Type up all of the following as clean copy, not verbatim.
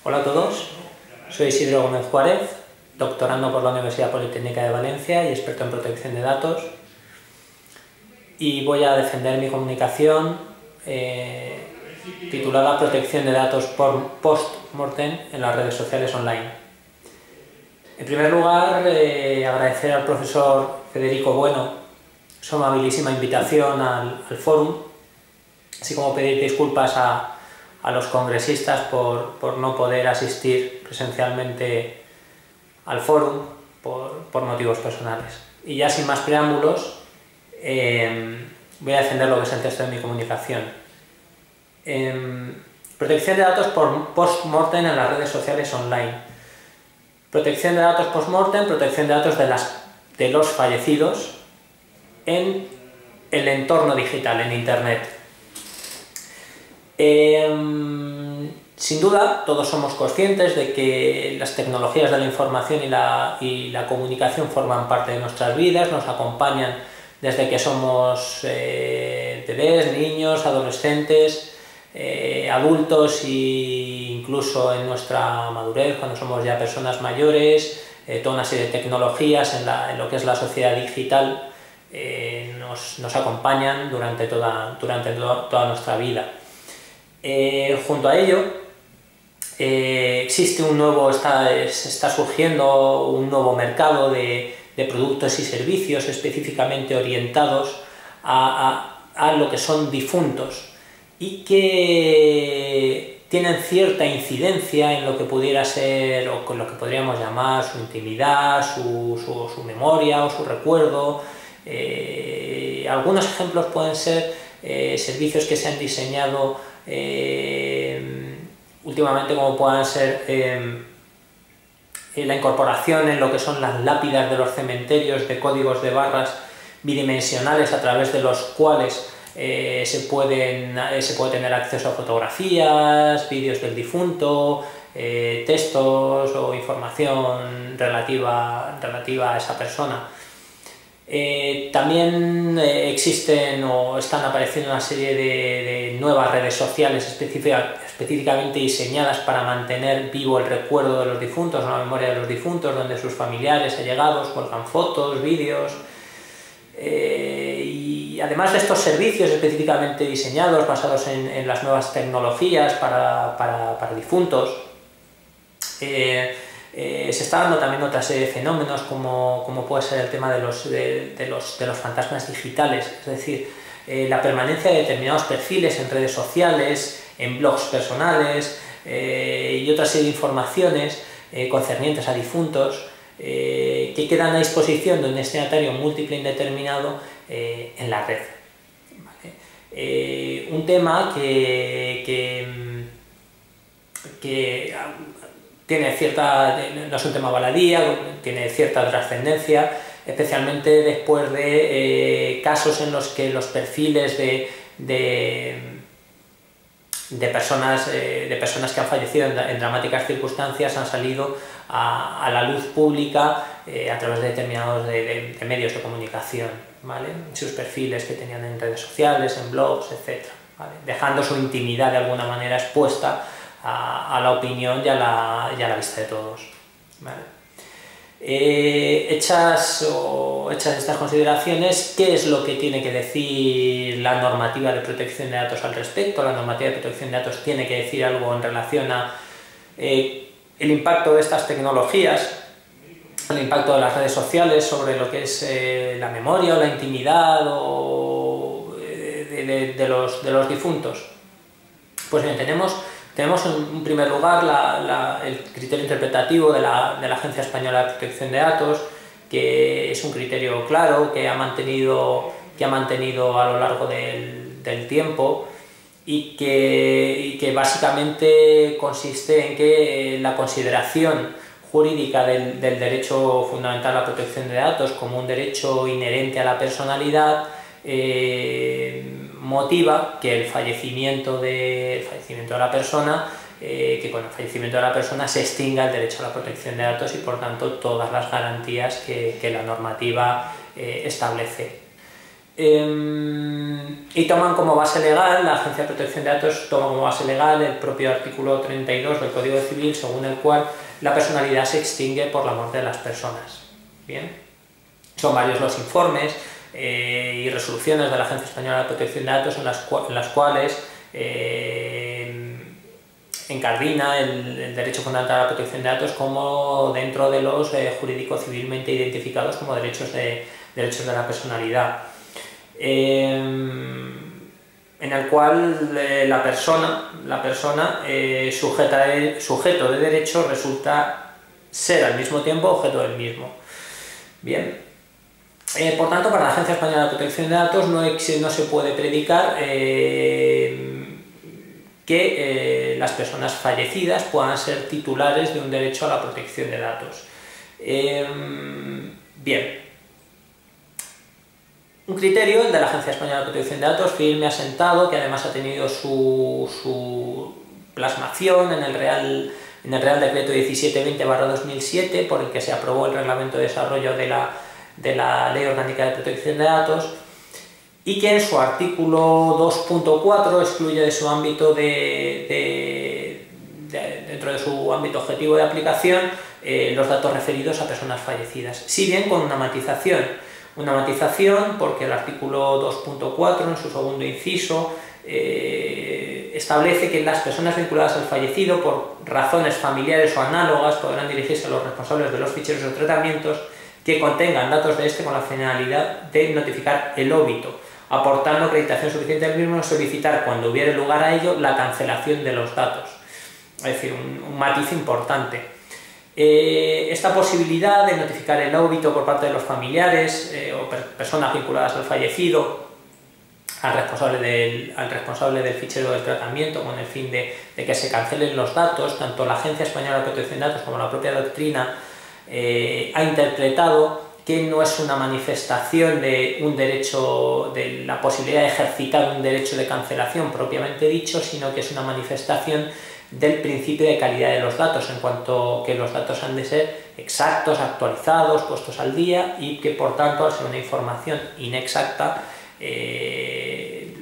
Hola a todos, soy Isidro Gómez Juárez, doctorando por la Universidad Politécnica de Valencia y experto en protección de datos, y voy a defender mi comunicación titulada Protección de datos post-mortem en las redes sociales online. En primer lugar, agradecer al profesor Federico Bueno su amabilísima invitación al fórum, así como pedir disculpas a los congresistas por no poder asistir presencialmente al fórum por motivos personales. Y ya sin más preámbulos, voy a defender lo que es el texto de mi comunicación. Protección de datos post-mortem en las redes sociales online. Protección de datos post-mortem, protección de datos de los fallecidos en el entorno digital, en Internet. Sin duda, todos somos conscientes de que las tecnologías de la información y la comunicación forman parte de nuestras vidas, nos acompañan desde que somos bebés, niños, adolescentes, adultos e incluso en nuestra madurez, cuando somos ya personas mayores. Toda una serie de tecnologías en lo que es la sociedad digital nos acompañan durante toda nuestra vida. Junto a ello, está surgiendo un nuevo mercado de productos y servicios específicamente orientados a lo que son difuntos y que tienen cierta incidencia en lo que pudiera ser, o con lo que podríamos llamar, su intimidad, su memoria o su recuerdo. Algunos ejemplos pueden ser servicios que se han diseñado últimamente, como puedan ser la incorporación en lo que son las lápidas de los cementerios de códigos de barras bidimensionales a través de los cuales se puede tener acceso a fotografías, vídeos del difunto, textos o información relativa a esa persona. También existen o están apareciendo una serie de nuevas redes sociales específicamente diseñadas para mantener vivo el recuerdo de los difuntos, la memoria de los difuntos, donde sus familiares, allegados, cuelgan fotos, vídeos. Y además de estos servicios específicamente diseñados, basados en las nuevas tecnologías para difuntos, se está dando también otra serie de fenómenos como puede ser el tema de los fantasmas digitales, es decir, la permanencia de determinados perfiles en redes sociales, en blogs personales y otra serie de informaciones concernientes a difuntos que quedan a disposición de un destinatario múltiple e indeterminado en la red. ¿Vale? Un tema que tiene no es un tema baladí, tiene cierta trascendencia, especialmente después de casos en los que los perfiles de personas que han fallecido en dramáticas circunstancias han salido a la luz pública a través de determinados de medios de comunicación, ¿vale? Sus perfiles que tenían en redes sociales, en blogs, etc., ¿vale? Dejando su intimidad de alguna manera expuesta a la opinión y a la vista de todos, ¿vale? Hechas estas consideraciones, ¿qué es lo que tiene que decir la normativa de protección de datos al respecto? La normativa de protección de datos tiene que decir algo en relación a el impacto de estas tecnologías, el impacto de las redes sociales sobre lo que es la memoria o la intimidad de los difuntos. Pues bien, tenemos en primer lugar el criterio interpretativo de la Agencia Española de Protección de Datos, que es un criterio claro, que ha mantenido a lo largo del tiempo y que básicamente consiste en que la consideración jurídica del derecho fundamental a la protección de datos como un derecho inherente a la personalidad motiva que el fallecimiento de la persona, que con el fallecimiento de la persona se extinga el derecho a la protección de datos y por tanto todas las garantías que la normativa establece. Y toman como base legal, la Agencia de Protección de Datos toma como base legal el propio artículo 32 del Código Civil, según el cual la personalidad se extingue por la muerte de las personas. Bien, son varios los informes y resoluciones de la Agencia Española de Protección de Datos en las cuales encardina el derecho fundamental a la protección de datos como dentro de los jurídico-civilmente identificados como derechos de la personalidad, en el cual la persona sujeto de derecho resulta ser al mismo tiempo objeto del mismo. Bien. Por tanto, para la Agencia Española de Protección de Datos no se puede predicar que las personas fallecidas puedan ser titulares de un derecho a la protección de datos. Bien, un criterio, el de la Agencia Española de Protección de Datos, firme, asentado, que además ha tenido su plasmación en el Real Decreto 1720/2007, por el que se aprobó el Reglamento de Desarrollo de la Ley Orgánica de Protección de Datos, y que en su artículo 2.4 excluye de su ámbito dentro de su ámbito objetivo de aplicación los datos referidos a personas fallecidas, si bien con una matización porque el artículo 2.4 en su segundo inciso establece que las personas vinculadas al fallecido por razones familiares o análogas podrán dirigirse a los responsables de los ficheros o tratamientos que contengan datos de este con la finalidad de notificar el óbito, aportando acreditación suficiente al mismo y solicitar, cuando hubiere lugar a ello, la cancelación de los datos. Es decir, un matiz importante. Esta posibilidad de notificar el óbito por parte de los familiares o personas vinculadas al fallecido al responsable del fichero del tratamiento, con el fin de que se cancelen los datos, tanto la Agencia Española de Protección de Datos como la propia doctrina ha interpretado que no es una manifestación de un derecho, de la posibilidad de ejercitar un derecho de cancelación propiamente dicho, sino que es una manifestación del principio de calidad de los datos, en cuanto que los datos han de ser exactos, actualizados, puestos al día, y que por tanto, al ser una información inexacta,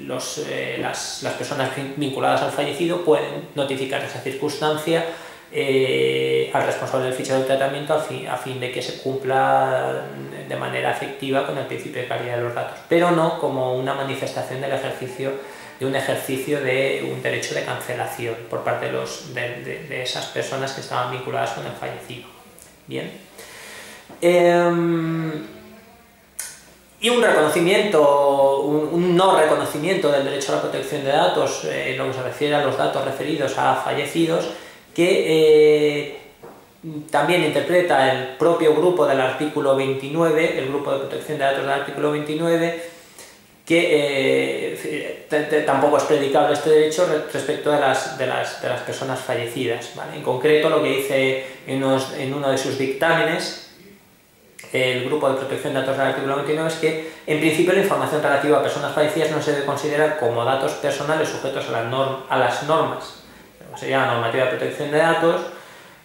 las personas vinculadas al fallecido pueden notificar esa circunstancia al responsable del fichero del tratamiento a fin de que se cumpla de manera efectiva con el principio de calidad de los datos, pero no como una manifestación del ejercicio de un derecho de cancelación por parte de esas personas que estaban vinculadas con el fallecido. Bien. Y un no reconocimiento del derecho a la protección de datos en lo que se refiere a los datos referidos a fallecidos, que también interpreta el propio grupo del artículo 29, el grupo de protección de datos del artículo 29, que tampoco es predicable este derecho respecto de las personas fallecidas, ¿vale? En concreto, lo que dice en uno de sus dictámenes el grupo de protección de datos del artículo 29 es que, en principio, la información relativa a personas fallecidas no se debe considerar como datos personales sujetos a las normas, sería la normativa de protección de datos,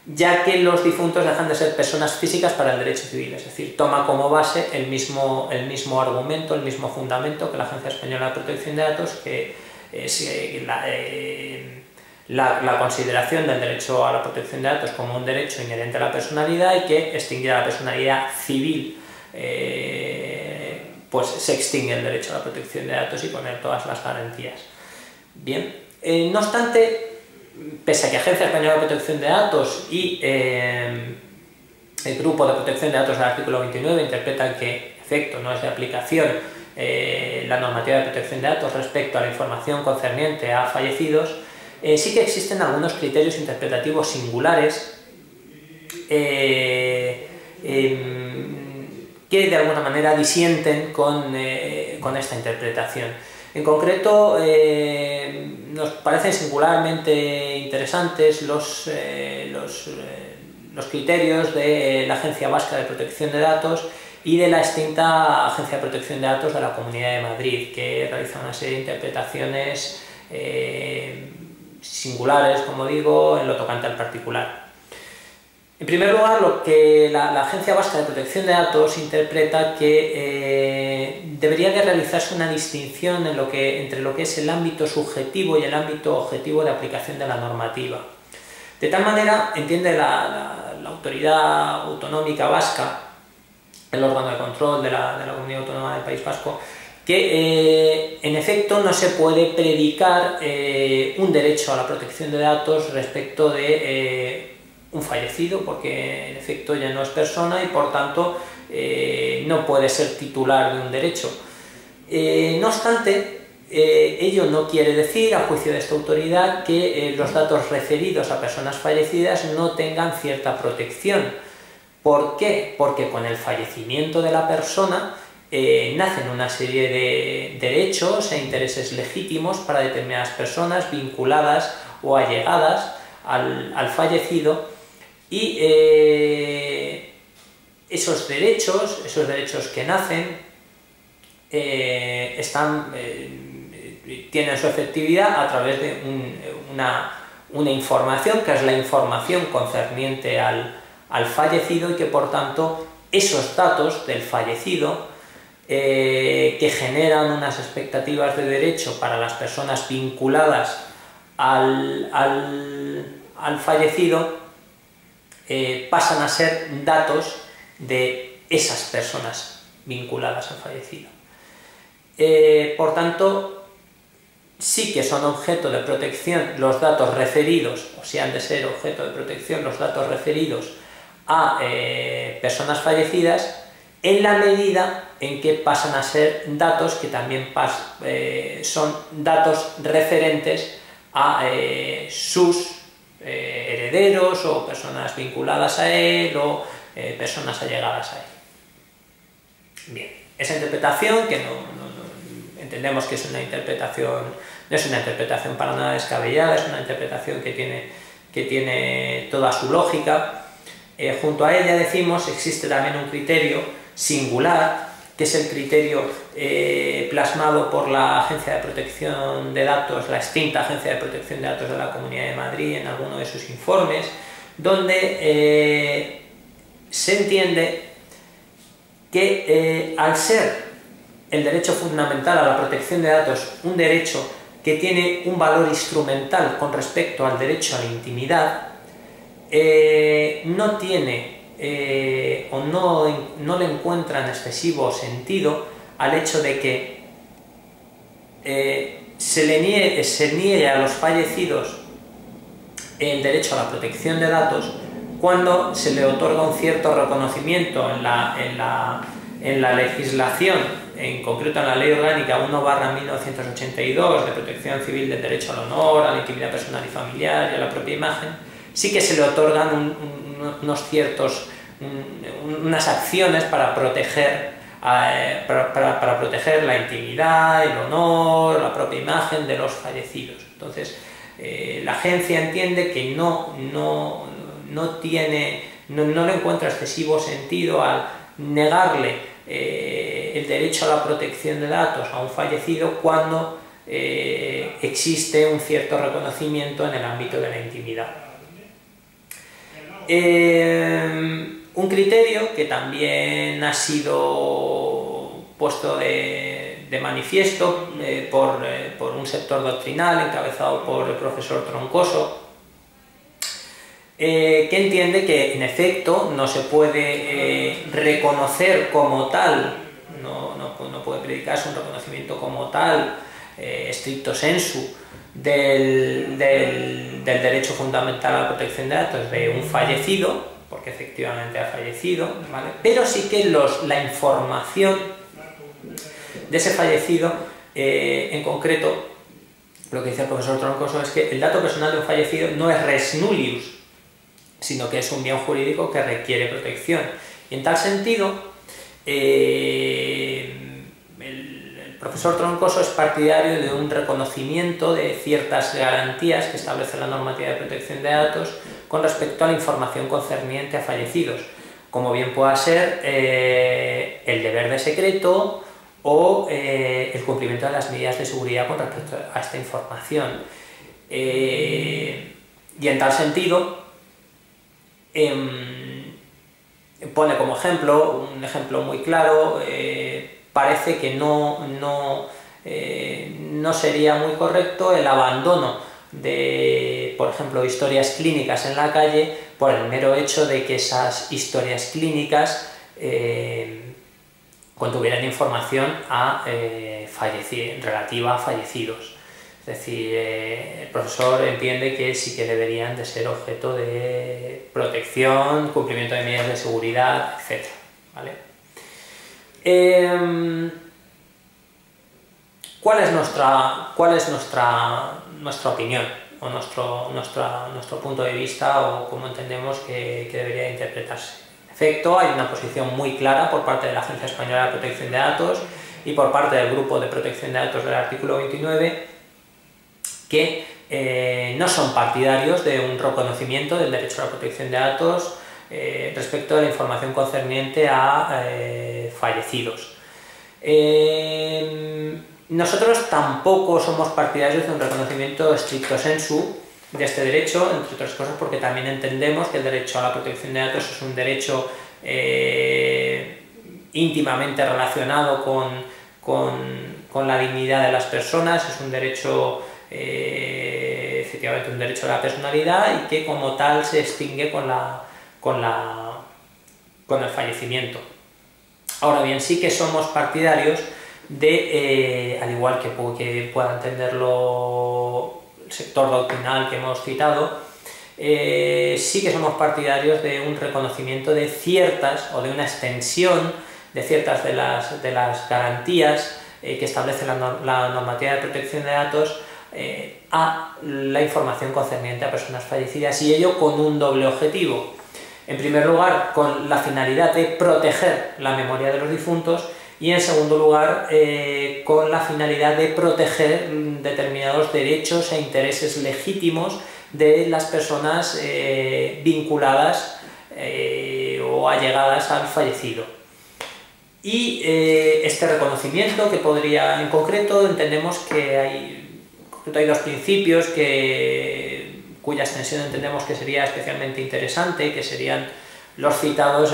ya que los difuntos dejan de ser personas físicas para el derecho civil, es decir, toma como base el mismo argumento, el mismo fundamento que la Agencia Española de Protección de Datos, que es la consideración del derecho a la protección de datos como un derecho inherente a la personalidad, y que extinguir a la personalidad civil pues se extingue el derecho a la protección de datos y poner todas las garantías. Bien, no obstante, pese a que Agencia Española de Protección de Datos y el grupo de protección de datos del artículo 29 interpretan que, en efecto, no es de aplicación la normativa de protección de datos respecto a la información concerniente a fallecidos, sí que existen algunos criterios interpretativos singulares que de alguna manera disienten con esta interpretación. En concreto, nos parecen singularmente interesantes los criterios de la Agencia Vasca de Protección de Datos y de la extinta Agencia de Protección de Datos de la Comunidad de Madrid, que realiza una serie de interpretaciones singulares, como digo, en lo tocante al particular. En primer lugar, lo que la Agencia Vasca de Protección de Datos interpreta que debería de realizarse una distinción entre lo que es el ámbito subjetivo y el ámbito objetivo de aplicación de la normativa. De tal manera, entiende la Autoridad Autonómica Vasca, el órgano de control de la Comunidad Autónoma del País Vasco, que en efecto no se puede predicar un derecho a la protección de datos respecto de un fallecido, porque en efecto ya no es persona y por tanto no puede ser titular de un derecho. No obstante, ello no quiere decir, a juicio de esta autoridad, que los datos referidos a personas fallecidas no tengan cierta protección. ¿Por qué? Porque con el fallecimiento de la persona nacen una serie de derechos e intereses legítimos para determinadas personas vinculadas o allegadas al fallecido, y esos derechos que nacen tienen su efectividad a través de una información, que es la información concerniente al fallecido, y que por tanto esos datos del fallecido que generan unas expectativas de derecho para las personas vinculadas al fallecido pasan a ser datos de esas personas vinculadas al fallecido. Por tanto, sí que son objeto de protección los datos referidos, o si han de ser objeto de protección los datos referidos a personas fallecidas, en la medida en que pasan a ser datos que también son datos referentes a sus herederos o personas vinculadas a él o personas allegadas a él. Bien, esa interpretación, que entendemos que es una interpretación, no es una interpretación para nada descabellada, es una interpretación que tiene toda su lógica. Junto a ella, decimos, existe también un criterio singular, que es el criterio plasmado por la Agencia de Protección de Datos, la extinta Agencia de Protección de Datos de la Comunidad de Madrid, en alguno de sus informes, donde se entiende que al ser el derecho fundamental a la protección de datos un derecho que tiene un valor instrumental con respecto al derecho a la intimidad, no tiene o no le encuentran excesivo sentido al hecho de que se niegue a los fallecidos el derecho a la protección de datos cuando se le otorga un cierto reconocimiento en la legislación, en concreto en la Ley Orgánica 1/1982 de Protección Civil del Derecho al Honor, a la intimidad personal y familiar y a la propia imagen. Sí que se le otorgan unas acciones para proteger la intimidad, el honor, la propia imagen de los fallecidos. Entonces, la agencia entiende que no le encuentra excesivo sentido al negarle el derecho a la protección de datos a un fallecido cuando existe un cierto reconocimiento en el ámbito de la intimidad. Un criterio que también ha sido puesto de manifiesto por un sector doctrinal encabezado por el profesor Troncoso, que entiende que en efecto no se puede reconocer como tal, no puede predicarse un reconocimiento como tal, stricto sensu, del derecho fundamental a la protección de datos de un fallecido, porque efectivamente ha fallecido, ¿vale? Pero sí que la información de ese fallecido, en concreto, lo que dice el profesor Troncoso es que el dato personal de un fallecido no es res nullius, sino que es un bien jurídico que requiere protección. Y en tal sentido, el profesor Troncoso es partidario de un reconocimiento de ciertas garantías que establece la normativa de protección de datos con respecto a la información concerniente a fallecidos, como bien pueda ser el deber de secreto o el cumplimiento de las medidas de seguridad con respecto a esta información. Y en tal sentido, Pone como ejemplo, un ejemplo muy claro, parece que no sería muy correcto el abandono de, por ejemplo, historias clínicas en la calle por el mero hecho de que esas historias clínicas contuvieran información relativa a fallecidos. Es decir, el profesor entiende que sí que deberían de ser objeto de protección, cumplimiento de medidas de seguridad, etc. ¿Vale? ¿Cuál es nuestra opinión o nuestro punto de vista o cómo entendemos que debería interpretarse? En efecto, hay una posición muy clara por parte de la Agencia Española de Protección de Datos y por parte del Grupo de Protección de Datos del artículo 29 que no son partidarios de un reconocimiento del derecho a la protección de datos respecto de la información concerniente a fallecidos. Nosotros tampoco somos partidarios de un reconocimiento stricto sensu de este derecho, entre otras cosas porque también entendemos que el derecho a la protección de datos es un derecho íntimamente relacionado con la dignidad de las personas, es un derecho, efectivamente un derecho a la personalidad y que como tal se extingue con el fallecimiento. Ahora bien, sí que somos partidarios de, al igual que pueda entenderlo el sector doctrinal que hemos citado, sí que somos partidarios de un reconocimiento de ciertas o de una extensión de ciertas de las garantías que establece la normativa de protección de datos a la información concerniente a personas fallecidas, y ello con un doble objetivo. En primer lugar, con la finalidad de proteger la memoria de los difuntos, y en segundo lugar, con la finalidad de proteger determinados derechos e intereses legítimos de las personas vinculadas o allegadas al fallecido. Y este reconocimiento, que podría, en concreto, entendemos que hay dos principios cuya extensión entendemos que sería especialmente interesante, que serían los citados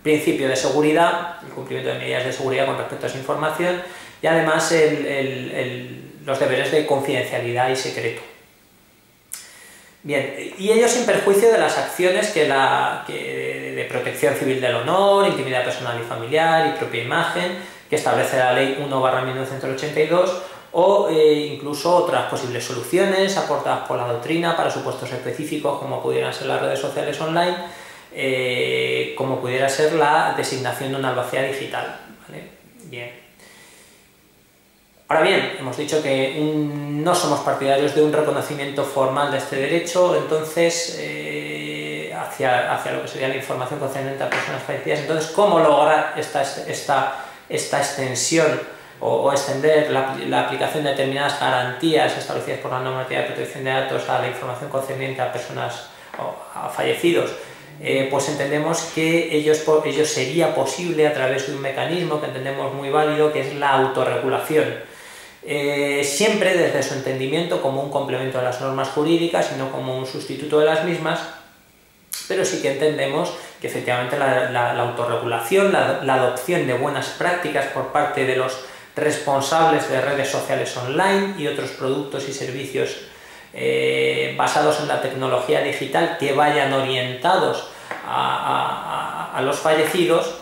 principio de seguridad, el cumplimiento de medidas de seguridad con respecto a esa información, y además los deberes de confidencialidad y secreto. Bien, y ello sin perjuicio de las acciones de protección civil del honor, intimidad personal y familiar y propia imagen, que establece la Ley 1/1982, o incluso otras posibles soluciones aportadas por la doctrina para supuestos específicos, como pudieran ser las redes sociales online, como pudiera ser la designación de una albacea digital. ¿Vale? Bien. Ahora bien, hemos dicho que no somos partidarios de un reconocimiento formal de este derecho, entonces, hacia lo que sería la información concerniente a personas fallecidas. Entonces, ¿cómo lograr esta extensión o extender la aplicación de determinadas garantías establecidas por la normativa de protección de datos a la información concerniente a personas o a fallecidos? Pues entendemos que ello sería posible a través de un mecanismo que entendemos muy válido, que es la autorregulación. Siempre desde su entendimiento como un complemento de las normas jurídicas y no como un sustituto de las mismas, pero sí que entendemos que efectivamente la autorregulación, la adopción de buenas prácticas por parte de los responsables de redes sociales online y otros productos y servicios basados en la tecnología digital que vayan orientados a los fallecidos,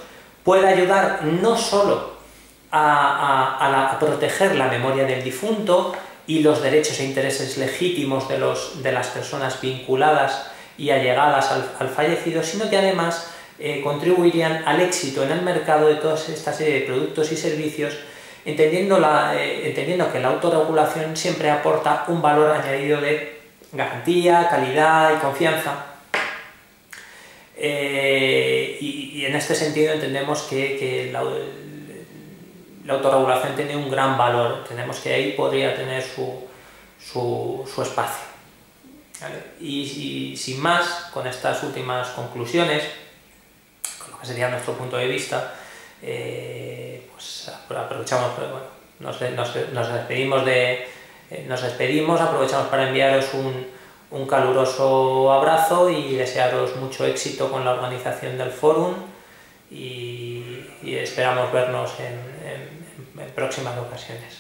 puede ayudar no solo a proteger la memoria del difunto y los derechos e intereses legítimos de las personas vinculadas y allegadas al fallecido, sino que además contribuirían al éxito en el mercado de toda esta serie de productos y servicios, entendiendo que la autorregulación siempre aporta un valor añadido de garantía, calidad y confianza. Y en este sentido entendemos que la autorregulación tiene un gran valor, entendemos que ahí podría tener su espacio. ¿Vale? Y sin más, con estas últimas conclusiones, con lo que sería nuestro punto de vista, pues aprovechamos, nos despedimos, aprovechamos para enviaros Un caluroso abrazo y desearos mucho éxito con la organización del fórum y esperamos vernos en próximas ocasiones.